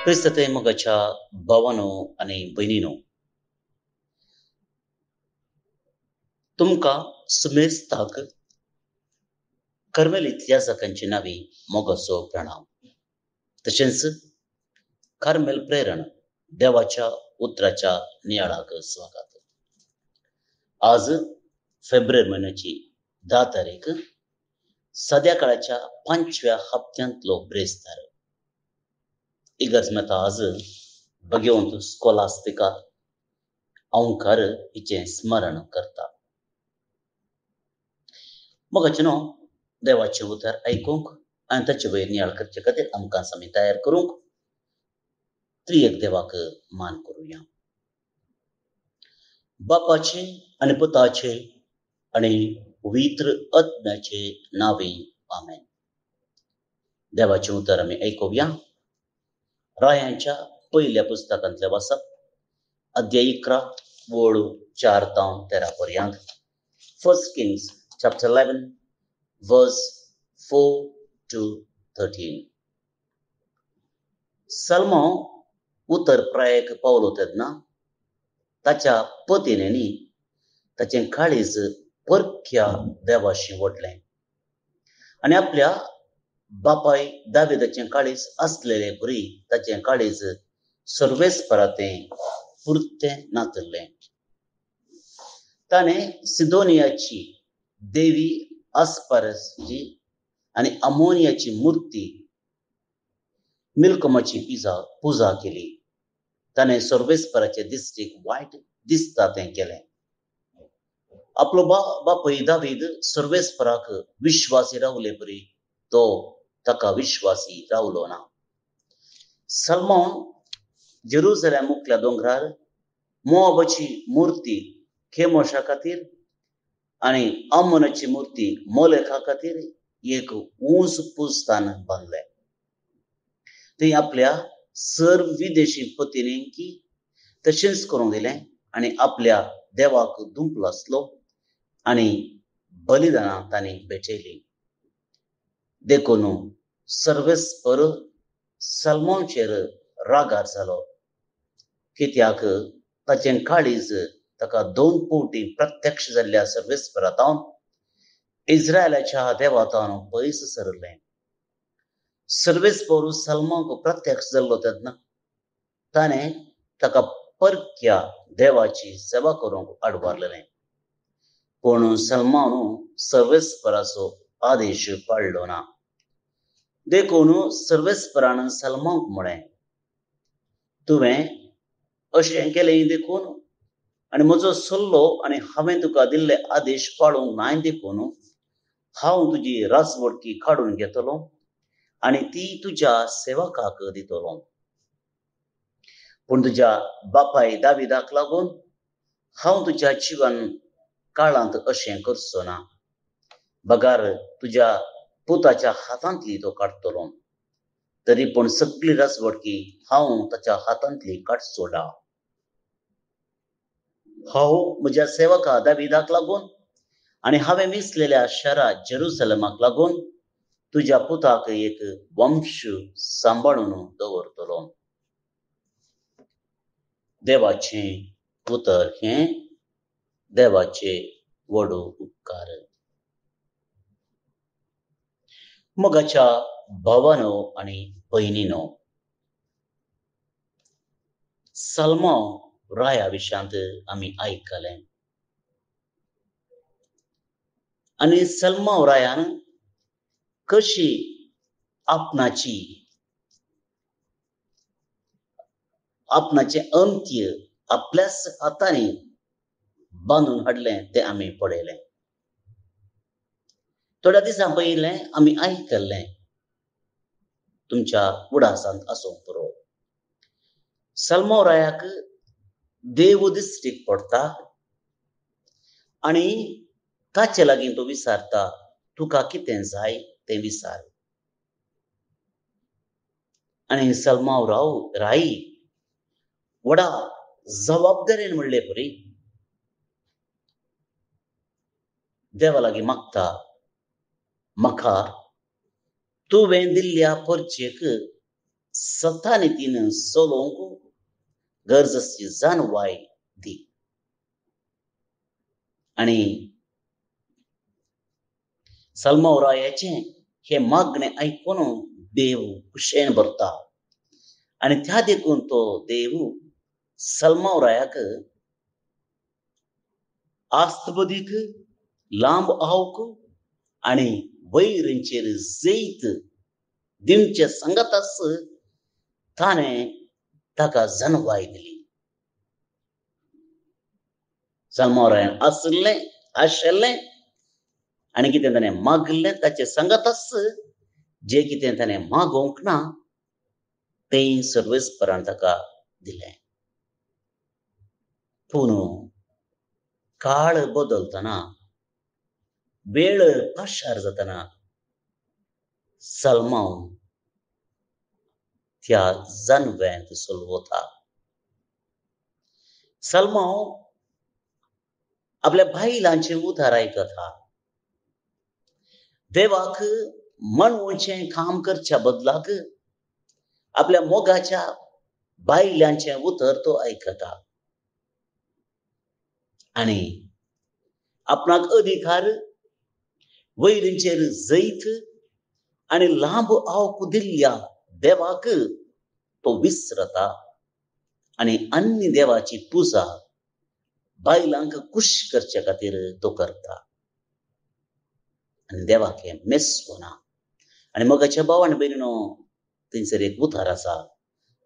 क्रिस्तते मोगाच्या भावानो आणि बहिणीनो, तुमकां सुमेस्ताक कर्मेलींतल्या जाकांची नांवी मोगाचो प्रणाम. तशेंच कार्मेल प्रेरण देवाच्या उतराच्या नियाळाक स्वागत. आज फेब्रुवारी म्हयन्याची 10 तारीख, सद्या काळाच्या 5व्या हप्त्यांतलो ब्रेस्तार. इगर्ज मेता आज भगवंत स्कोलास्तिका ओंकार हिचें स्मरण करता. मोगाचें न्हू, देवाचें उतर आयकूंक आनी ताचे वयर नियाळ करचे खातीर आमकां आमी तयार करूंक त्रियेक देवाक मान करुया. बापाचे आनी पुताचे आनी पवित्र आत्म्याचे नांवे आमेन. देवाचें उतर आमी आयकुया. रायांच्या पयल्या पुस्तकांतलें वाचप, अध्याय 11 वळ 4 ते 13 पर्यंत. First Kings chapter 11 verse 4 to 13. सल्मो उतर प्रायेक पावलो तेन्ना ताच्या पत्नींनी ताचें काळीज परख्या देवाशी ओडलें आनी आपल्या बापाय दाविदाचें काळीज आसलेले परी ताचें काळीज सर्वेस्परातें पुरतें नातल्लें. ताणें सिदोनियाची देवी आस्पारसची आनी अमोनियाची मुर्ती मिल्कोमाची पुजा केली. ताणें सर्वेस्पराचे दिश्टीक वायट दिसता तें केलें. आपलो बापूय दावीद सर्वेस्पराक विश्वासी रावले परी तो ताका विश्वासी रावलो ना. सल्मोन जेरुसलेम मुखल्या दोंगरार मोआबाची मुर्ती खेमोशा खातीर आनी अम्मोनाची मुर्ती मोलेखा खातीर एक ऊंच पुजस्थान बांदलें. थंय आपल्या सर्व विदेशी पत्नींकी तशेंच करूंक दिलें आनी आपल्या देवाक धुंपलो आसलो आनी बलिदानां तांणी भेटयलीं. देखून सर्वेस्पर सल्मोनचेर रागार जालो, कित्याक ताचें काळीज ताका 2 फावटी प्रत्यक्ष जाल्ल्या सर्वेस्परातावन इस्रायलाच्या देवातावन पयस सरलें. सर्वेस्पर सल्मोक प्रत्यक्ष जाल्लो तेन्ना ताणें ताका परख्या देवाची सेवा करूंक आडवारलेलें. पूण सल्मोन सर्वेस्पराचो आदेश पाळ्ळो ना. देखून सर्वेस्परान सल्मोक म्हळें, तुवें अशें केलें देखून आनी म्हजो सल्लो आनी हांवें तुका दिल्ले आदेश पाळूंक नाय देखून हांव तुजी राजवडकी काडून घेतलो आनी ती तुज्या सेवकाक दितलो. पूण तुज्या बापाय दाविदाक लागून हांव तुज्या जिवन काळांत अशें करचो ना. बगार तुज्या पुताच्या हातांतली तो काडटलो, तरी पूण सगळी राजवडकी हांव ताच्या हातांतली काडचो ना. हांव म्हज्या सेवका दाविदाक लागून आनी हांवें मिसलेल्या शारा जेरुसलेमाक लागून तुज्या पुताक एक वंश सांबाळून दवरतलो. देवाचें उतर हें देवाचे व्हडू उपकार. मोगाच्या भावानो आनी भयणीनो, सल्मो राया विशयांत आमी आयकलें आनी सल्मो रायान कशी आपणाचें अंत्य आपल्याच हातांनी बांदून हाडलें तें आमी पळयलें. थोड्या दिसां पयलें आमी आयकल्लें, तुमच्या उडासांत आसूं पुरो, सल्मो रायाक देव दिश्टीक पडटा आनी ताचे लागीं तो विचारता, तुका कितें जाय तें विचार. आनी सल्मो राई व्हडा जबाबदारेन म्हणले परी देवा लागीं मागता, म्हाका तुवें दिल्ल्या परचेक स्वतानी तिनं सोलोवंक गरजेची जाणवाय दी. आणि सल्मोरायाचे हे मागणे ऐकून देव कुशेन भरता. आणि त्या देखून तो देव सल्मोरायाक आस्तबदीक लांब आवक आणि वैरींचेर जैत दिवचे संगतच ताणें ताका जाणवाय दिली. सल्मोरायान आशिल्लें आनी कितें ताणें मागलें ताचे संगतच जे कितें ताणें मागोवंक ना तें सर्वेस्परान ताका दिलें. पूण काळ बदलतना, वेळ पाशार जातना सल्माव त्या जाणव्यांत वता. सल्माव आपल्या बायलांचे उद्धार आयकता. देवाक मनवचें काम करच्या बदलाक आपल्या मोगाच्या बायलांचे उतर तो आयकता. आणि आपणाक अधिकार वैरींचेर जैत आणि लांब आवक दिल्ल्या देवाक तो विसरता. आणि अन्य देवाची पुजा बायलांक खुश करचे खातीर तो करता. आणि देवाक हें मेसवना. आणि मोगाच्या भावान भयणीनो, थंयसर एक उतर आसा.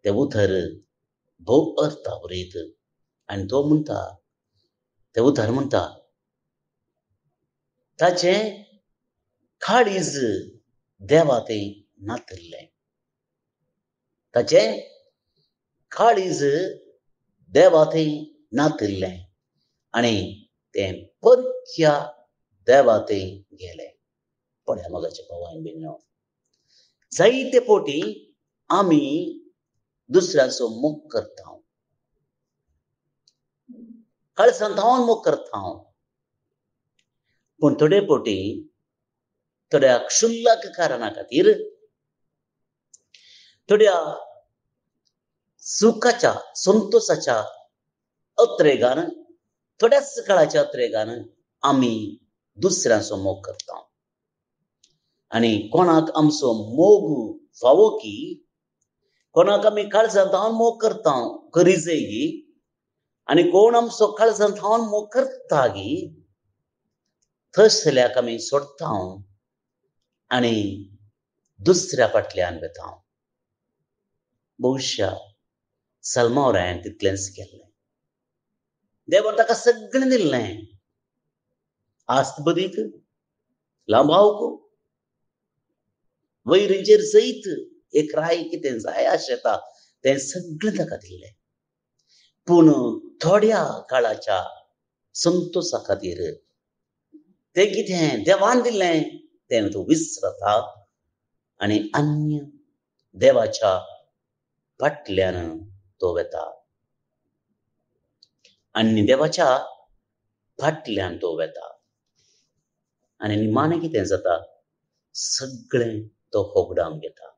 तें उतर भोव अर्था उरयत. आनी तो म्हणटा, तें उतर म्हणटा, ताचें काळीज देवा थंय नातल्लें. ताचें काळीज देवा थंय नातल्लें आनी तें परत्या देवा थंय गेलें. पळया मोगाच्या भावान भयणीनो, जायते फावटी आमी दुसऱ्याचो मोग करता, काळसंतावन मोग करता. पूण थोडे फावटी थोड्या क्षुल्लक कारणा खातीर, थोड्या सुखाच्या संतोषाच्या अत्रेगान, थोड्याच काळाच्या अत्रेगान आमी दुसऱ्याचो मोग करता. आनी कोणाक आमचो मोग फावो की, कोणाक आमी काळजांतावन मोग करता गरजेगी, आनी कोण आमचो काळजांतावन मोग करता गी, थंयसरल्याक आमी सोडता आनी दुसऱ्या फाटल्यान वेता. बहुशा सल्मोरायान तितलेंच केल्लें. देवान ताका सगळें दिल्लें. आस्तबदीक, लांबावक, वैरींचेर जैत, एक राय कितें जाय आशेता तें सगळें ताका दिल्लें. पूण थोड्या काळाच्या संतोषा खातीर तें कितें देवान दिल्लें तें तो विसरता आनी अन्य देवाच्या फाटल्यान तो वेता. अन्य देवाच्या फाटल्यान तो वेता. आनी निमाणें कितें जाता, सगळें तो होगडावन घेता.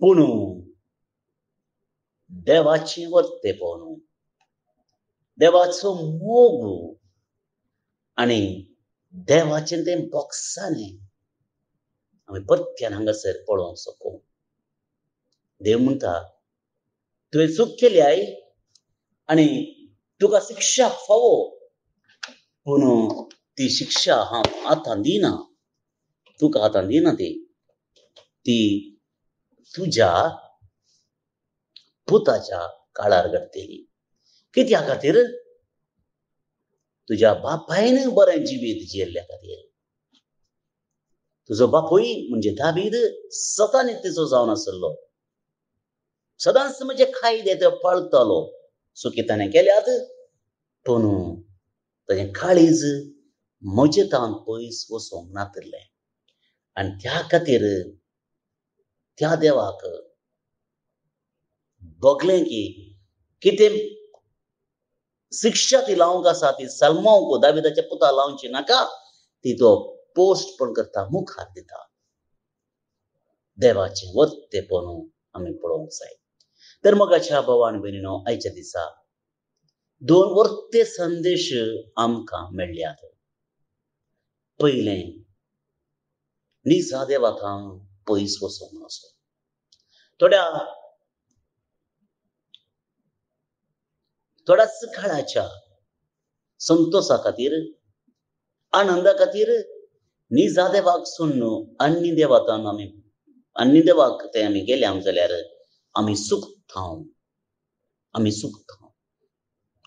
पूण देवाचें वर्तेपण, देवाचो मोग आनी देवाचें तें बोगसाणें आमी परत्यान हांगासर पळोवंक शकूं. देव म्हणटा, तुवें चूक केल्याय आनी तुका शिक्षा फावो, पूण ती शिक्षा हांव आतां दिना, तुका आतां दिना. ती तुज्या पुताच्या काळार घडटली. कित्या खातीर? तुज्या बापायन बरें जिवीत जियेल्ल्या खातीर. तुजो बापूय म्हणजे दावीद सतानितीचो जावन आसलो. सदांच म्हणजे कायदे तो पाळतालो. चुकी ताणें केल्यात, पूण ताचें काळीज मजेतान पयस वचोंक नातलें. आनी त्या खातीर त्या देवाक बगलें की कितें शिक्षा ती लावंक आसा ती सल्मावंक दाविदाच्या पुता लावची नाका, ती तो पोस्ट पण करता, मुखार दिता. देवाचे वर्तेपण आमी पळोवंक जाय. तर मोगाच्या भाव आनी भयणीनो, आयच्या दिसा 2 वर्ते संदेश आमकां मेळ्ळ्यात. पयलें, निजा देवाकां पयस वचूंक नासो. थोड्याच काळाच्या संतोषा खातीर, आनंदा खातीर निजा देवाक सोडून अन्य देवाक ते आमी गेले जाल्यार आमी सुखतांव.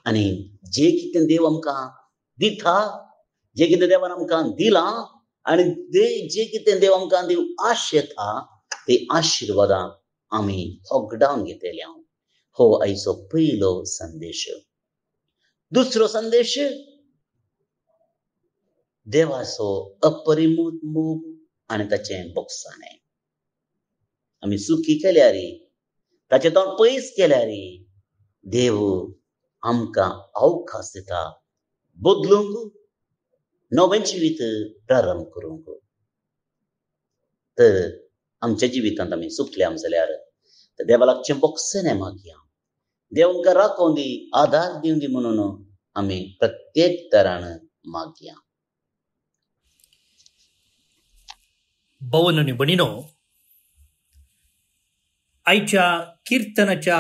आनी जे कितें देव आमकां दिता, जे कितें देवान आमकां दिलां, आनी जे कितें देव आमकां दिवंक आशेता, ते आशिर्वादां आमी होगडावन घेतले. हो आयचो पयलो संदेश. दुसरो संदेश, देवाचो अपरिमीत मोग आनी ताचें बोगसाणें. आमी सुखी केल्यार, ताचे तोंड पयस केल्यार, देव आमकां अवकाश दिता बदलूंक, नवें जिवीत प्रारंभ करूंक. तर आमच्या जिवितांत आमी सुखल्या जाल्यार देवा लागचें बोगसाणें मागया. देव आमकां राखोवन दी, आदार दिवन दी म्हणून आमी प्रत्येक तरान मागया. भवन आनी भयणीनो, आयच्या किर्तनाच्या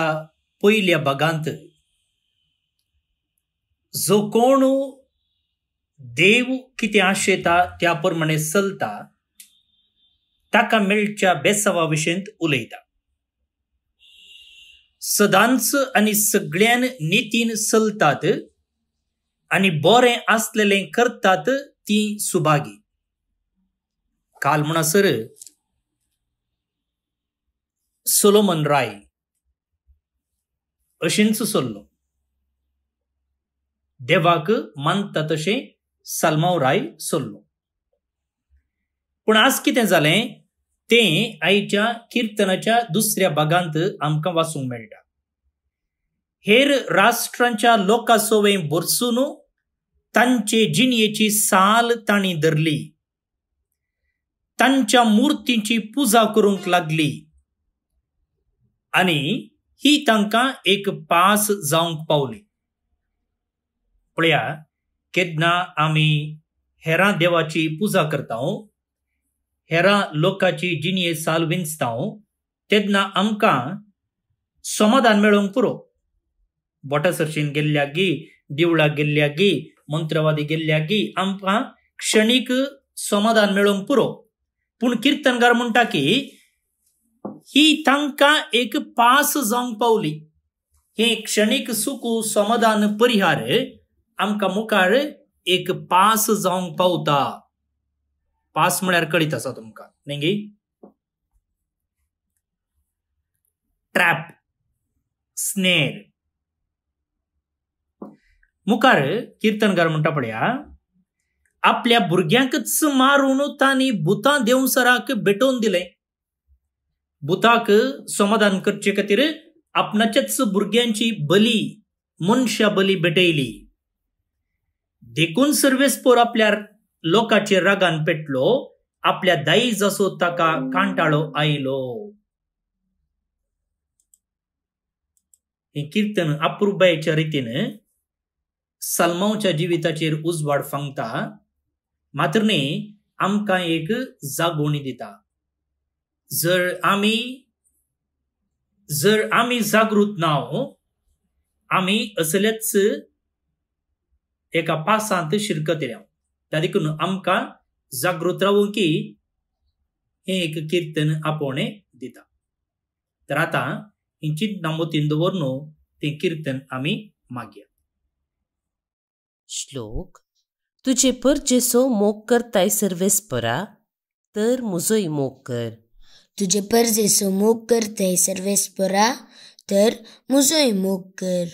पयल्या भागांत जो कोण देव कितें आशेता त्या प्रमाणे चलता, ताका मेळच्या बेसावा विशयंत उलयता. सदांच आनी सगळ्यान नितीन चलतात आनी बरें आसलेलें करतात ती सुभागी. काल म्हणसर सोलोमन राय अशेंच चल्लो. देवाक मानता तशें सालमांव राय चल्लो. पूण आज कितें जालें तें आयच्या किर्तनाच्या दुसऱ्या भागांत आमकां वाचूंक मेळटा. हेर राष्ट्रांच्या लोकां सोवें भरसून तांचे जिणयेची साल तांणी धरली, तांच्या मुर्तींची पुजा करूंक लागली, आनी ही तांकां एक पास जावंक पावली. पळया, केन्ना आमी हेरां देवाची पुजा करता, हेरां लोकांची जिणये साल विंचता, तेन्ना आमकां समाधान मेळोवंक पुरो. बोटासरशीन गेल्ल्याक गी, देवळाक गेल्ल्याक गी, मंत्रवादी गेल्ल्याक गी, आमकां क्षणीक समाधान मेळोवंक पुरो. पूण किर्तनकार म्हणटा की ही तांकां एक पास जावंक पावली. हे क्षणीक सुख समाधान परिहार आमकां मुखार एक पास जावंक पावता. पास म्हळ्यार कळीत आसा तुमकां न्ही? Trap, snare. मुखार किर्तनकार म्हणटा पळया, आपल्या भुरग्यांकच मारून तांणी भुतां देवसराक भेटोवन दिलें. भुताक समाधान करचे खातीर आपणाच्याच भुरग्यांची बली, मनशा बली भेटयली. देखून सर्वेस्पोर आपल्या लोकांचेर रागान पेटलो, आपल्या दायज असो ताका कांटाळो आयलो. हे कीर्तन अप्रुबायेच्या रितीन सालमांवच्या जिविताचेर उजवाड फांगता, मात्र न्ही आमकां एक जागोवणी दिता. जर आमी जागृत नाव, आमी असलेच एका पासांत शिरकत येल्या. त्या देखून आमकां जागृत रावूंक हे एक कीर्तन आपोवणें दिता. तर आतां ही चिंतना मोतीन दवरून तें कीर्तन आमी मागया. श्लोक. तुजे परजेचो मोग करताय सर्वेस्परा, तर म्हजोय मोग कर. तुजे परजेचो मोग करताय सर्वेस्परा, तर म्हजोय मोग कर.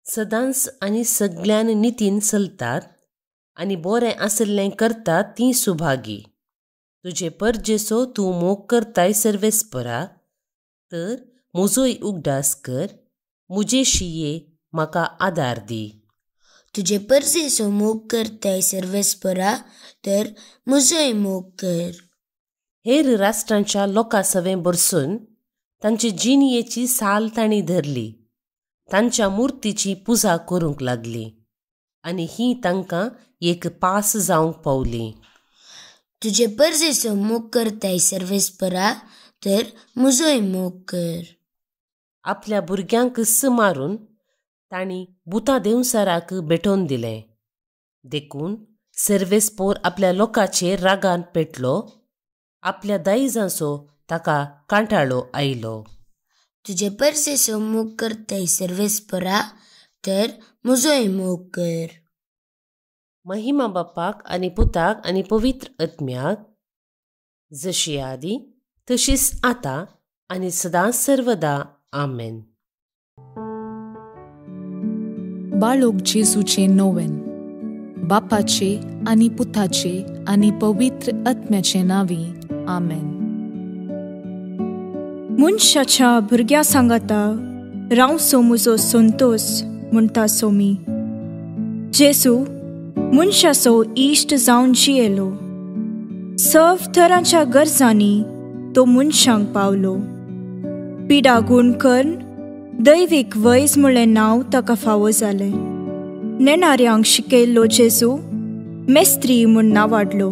सदांच आनी सगळ्यान नितीन चलतात आनी बरें आसलें करतात ती सुभागी. तुजे परजेचो तूं मोग करताय सर्वेस्परा, तर म्हजोय उगडास कर. मुजे शिये म्हाका आदार दी. तुजे परजेचो मोग करताय सर्वेस्परा, तर म्हजोय मोग कर. हेर राष्ट्रांच्या लोकांसवें बरसून तांचे जिणयेची साल तांणी धरली, तांच्या मुर्तीची पुजा करूंक लागली आनी ही तांकां एक पास जावंक पावली. तुजे परजेचो मोग करताय सर्वेस्परा, तर म्हजोय मोग कर. आपल्या भुरग्यांक मारून तांणी भुतां देंवसाराक भेटोवन दिलें. देखून सर्वेस्पोर आपल्या लोकांचेर रागान पेटलो. आपल्या दायजांचो ताका कांटाळो आयलो. तुजे परजेचो मोग करताय सर्वेस्परा, तर म्हजोय मोग कर. महिमा बापाक आनी पुताक आनी पवित्र आत्म्याक, जशी आदी तशीच आतां आनी सदांच सर्वदा. आमेन. बाळोक जेजूचे नोवेन. बापाचे आनी पुताचे आनी पवित्र आत्म्याचे नांवी. आमेन. मनशाच्या भुरग्या सांगाता रावसो म्हजो संतोष म्हणटा सोमी. जेजू मनशाचो इश्ट जावन जियेलो. सर्व तरांच्या गरजांनी तो मनशांक पावलो. पिडा गूण करून दैवीक वैज म्हणलें नांव ताका फावो जालें. नेणाऱ्यांक शिकयल्लो जेजू मेस्त्री म्हूण नांवाडलो.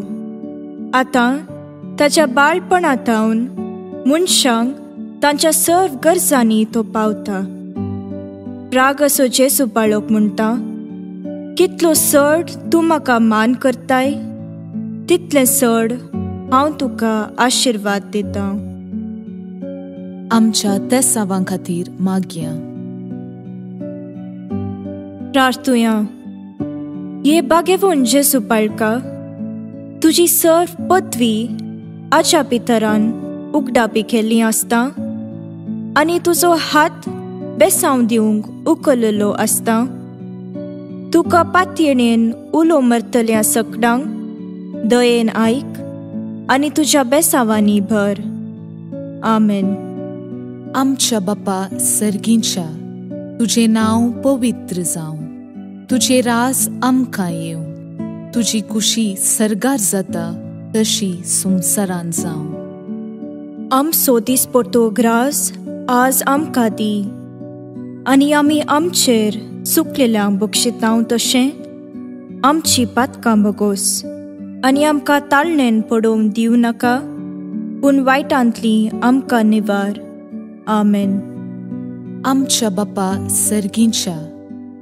आतां ताच्या बाळपणांतावन मनशांक तांच्या सर्व गरजांनी तो पावता. राग असो जेजू बाळोक म्हणटा, कितलो चड तूं म्हाका मान करताय, तितलें चड हांव तुका आशिर्वाद दितां. आमच्या तेसावां खातीर मागया. प्रार्थुया. ये बागेवून जेजू बाळका, तुजी सर्व पदवी आच्या पितरान उगडापी केल्ली आसता आनी तुजो हात बेसांव दिवंक उखललो आसता. तुका पातयेणेन उलो मरतल्या सकडांक दयेन आयक आनी तुज्या बेसांवांनी भर. आमेन. आमच्या बापा सर्गींच्या, तुजें नांव पवित्र जावं. तुजें राज आमकां येवं. तुजी कुशी सर्गार जाता तशी संवसारांत जावं. आमचो दिसपट्टो ग्रास आज आमकां दी, आनी आमी आमचेर चुकलेल्यांक बक्षितांव तशें आमची पातकां बगोस. आनी आमकां ताळणेन पडोवंक दिवं नाका, पूण वायटांतली आमकां निवार. आमेन. आमच्या बापा सर्गींच्या,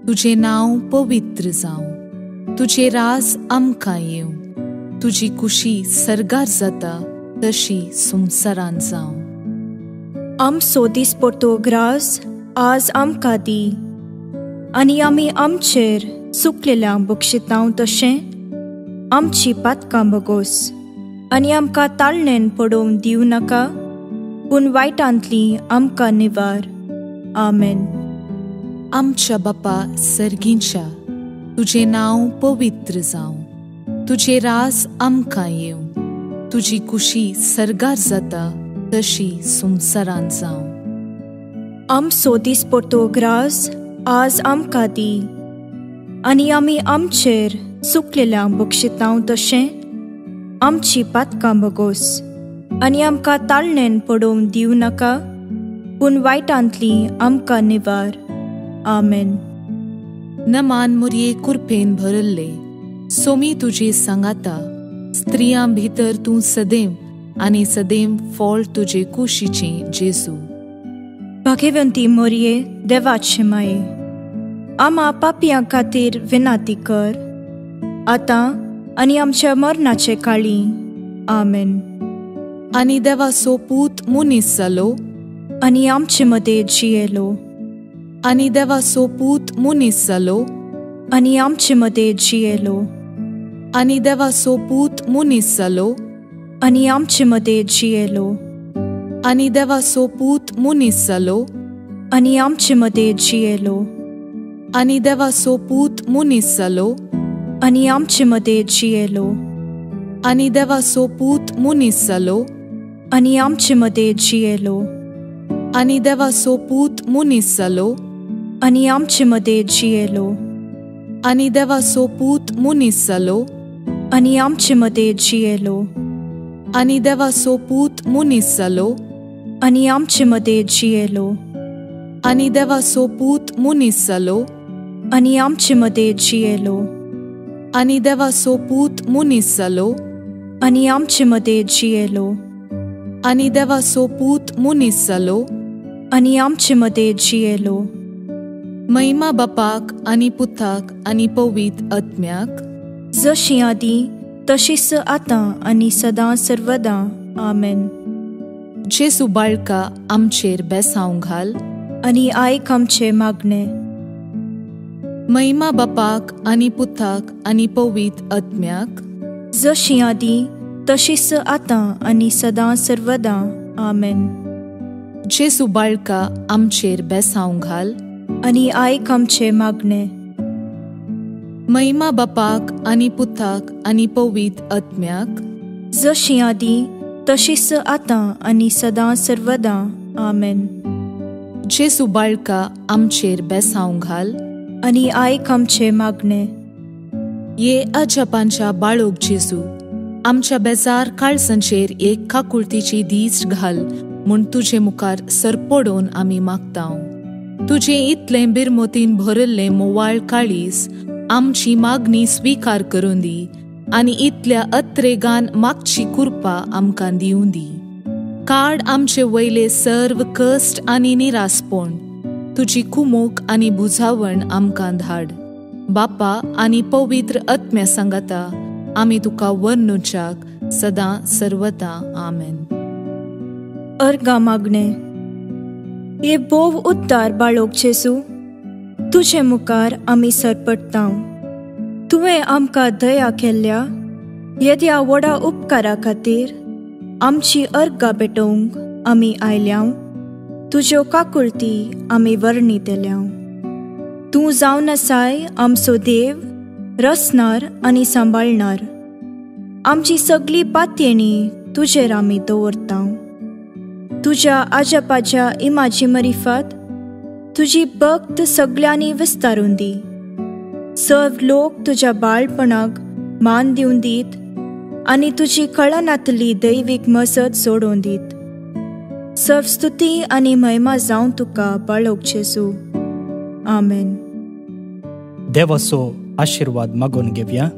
तुजें नांव पवित्र जावं. तुजें राज आमकां येवं. तुजी कुशी सर्गार जाता तशी संवसारांत जावं. आमचो दिसपट्टो ग्रास आज आमकां दी, आनी आमी आमचेर चुकलेल्यांक बक्षितांव तशें आमची पातकां बगोस. आनी आमकां ताळणेन पडोवंक दिवं नाका, पूण वायटांतली आमकां निवार. आमेन. आमच्या बापा सर्गींच्या, तुजें नांव पवित्र जावं. तुजें राज आमकां येवं. तुजी कुशी सर्गार जाता तशी संवसारांत जावं. आमचो दिसपट्टो ग्रास आज आमकां दी, आनी आमी आमचेर चुकलेल्यांक बक्षितांव तशें आमची पातकां बगोस. आनी आमकां ताळणेन पडोवंक दिवं नाका, पूण वायटांतली आमकां निवार. आमेन. नमान मुरये कुरपेन भरल्ले, सोमी तुजे सांगाता. स्त्रियां भितर तूं सदैव आनी सदैव फळ तुजे कुशीचें जेजू. भाग्यवंती मोरये, देवाचे माये, आम्हा पापियां खातीर विनाती कर, आतां आनी आमच्या मरणाचे काळी. आमेन. आनी देवाचो पूत मुनीस जालो, आनी आमचे मदें जियेलो. आनी देवाचो पूत मुनीस जालो, आनी आमचे मदें जियेलो. आनी देवाचो पूत मुनीस जालो, आनी आमचे मदें जियेलो. आनी देवाचो पूत मुनीस जालो, आनी आमचे मदें जियेलो. आनी देवाचो पूत मुनीस जालो, आनी आमचे मदें जियेलो. आनी देवाचो पूत मुनीस जालो, आनी आमचे मदें जियेलो. आनी देवाचो पूत मुनीस जालो, आनी आमचे मदें जियेलो. आनी देवाचो पूत मुनीस जालो, आनी आमचे मदें जियेलो. आनी देवाचो पूत मनीस जालो आनी आमचे मदें जियेलो आनी देवाचो पूत मनीस जालो आनी आमचे मदें जियेलो आनी देवाचो पूत मनीस जालो आनी आमचे मदें जियेलो आनी देवाचो पूत मनीस जालो आनी आमचे मदें जियेलो महिमा बापाक आनी पुताक आनी पवित्र आत्म्याक जशी आदी तशीच आतां आनी सदां सर्वदां आमेन. जेसू बाळका आमचेर बेसांव घाल आनी आयक आमचे मागणे. महिमा बापाक आनी पुताक आनी पवित्र आत्म्याक जशी आदी तशीच आतां आनी सदां सर्वदां आमेन. जेसू बाळका आमचेर बेसांव घाल आनी आयक आमचे मागणे. महिमा बापाक आनी पुताक आनी पवित्र आत्म्याक जशी आदी तशीच आतां आनी सदां सर्वदां आमेन. जेसू बाळका आमचेर बेसांव घाल आनी आयक आमचे मागणे. ये अजापांच्या बाळोक जेसू आमच्या बेजार काळजांचेर एक काकुळतीची दीस घाल म्हूण तुजे मुखार सरपडोवन आमी मागतांव. तुजे इतलें बिरमोतीन भरिल्लें मोवाळ काळीस आमची मागणी स्वीकार करून दी आनी इतल्या अत्रेगान मागची कृपा आमकां दिवं दी. काड आमचे वयले सर्व कश्ट आनी निरासपण. तुजी कुमूक आनी बुजावण आमकां धाड. बापा आनी पवित्र आत्म्या सांगाता आमी तुका वर्णुच्याक सदां सर्वदां आमेन. अर्गा मागणे. ये बोव उद्दार बाळोक जेसू तुजे मुखार आमी सरपडटांव. तुवें आमकां दया केल्ल्या येद्या व्हडा उपकारा खातीर आमची अर्गां भेटोवंक आमी आयल्याव. तुज्यो काकुळटी आमी वर्णितल्यांव. तूं जावन आसाय आमचो देव, रचणार आनी सांबाळणार. आमची सगळी पातयेणी तुजेर आमी दवरतांव. तुज्या आजापाच्या इमाची मरिफत तुजी भक्त सगळ्यांनी विस्तारून दी. सर्व लोक तुज्या बाळपणाक मान दिवन दीत आनी तुजी कळनातली दैवीक मजत सोडून दीत. सर्व स्तुती आनी महिमा जावं तुका बाळोक जेसू. आमेन. देवाचो आशीर्वाद मागून घेवया.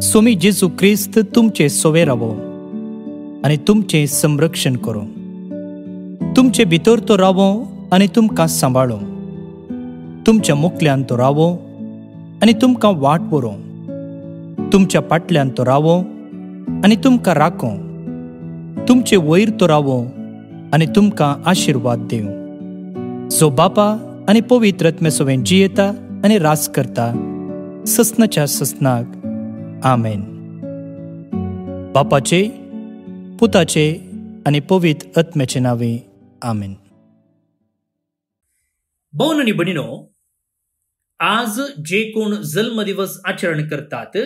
सोमी जेजू क्रिस्त तुमचे सोवे रावो आनी तुमचे संरक्षण करो. तुमचे भितर तो रावो आनी तुमकां सांबाळो. तुमच्या मुखल्यान तो रावो आनी तुमकां वाट व्हरो. तुमच्या फाटल्यान तो रावो आनी तुमकां राखो. तुमचे वयर तो रावो आनी तुमकां आशीर्वाद दिवं. जो बापा आनी पवित्र आत्म्या सोबेन जियेता आनी रास करता ससनाच्या ससनाक आमेन. बापाचे, पुताचे आनी पवित्र आत्म्याचे नावे आमेन. भोवन आनी भयणीनो, आज जे कोण जल्म दिवस आचरण करतात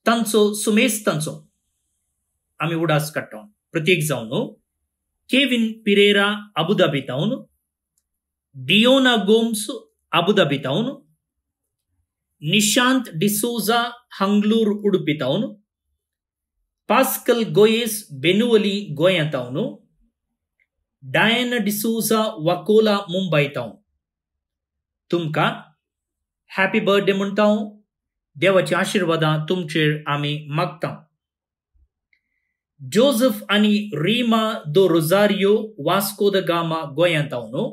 तांचो सुमेस्तांचो आमी उडास काडटा. प्रत्येक जावन केविन पिरेरा अबुधाबीतावन, डियोना गोम्स अबुधाबीतावन, निशांत डिसोजा हंगलूर उडुपीतावन, पास्कल गोयेस बेनुवली गोंयांतावन, डायना डिसोजा वाकोला मुंबयतावन तुमकां हॅपी बर्थडे म्हणटा. देवाची आशीर्वादां तुमचेर आमी मागता. जोझफ आनी रिमा दो रोजारियो वास्को द गामा गोंयांतावन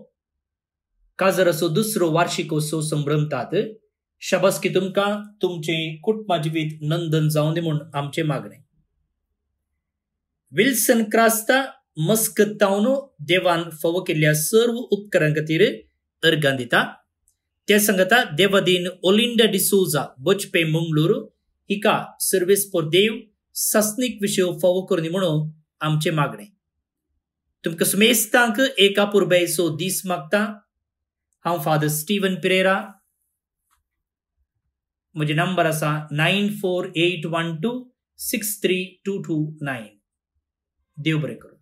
काजराचो दुसरो वार्षिकोत्सव संभ्रमतात. शाबासकी तुमकां. तुमचे कुटुंबा जिवीत नंदन जावं दी म्हूण आमचे मागणे. विल्सन क्रास्ता मस्कतावन देवान फावो केल्ल्या सर्व उपकारां खातीर अर्गां दिता. ते सांगता देवादीन ओलिंडा डिसोजा बचपे मंगळूर हिका सर्वेस फॉर देव सासनीक विशय फावो करनी म्हणून आमचे मागणे. तुमकां सुमेस्तांक एका पुरबेचो दीस मागता. हांव फादर स्टीवन पिरेरा. म्हजे नंबर आसा 9481263229. देव बरें करूं.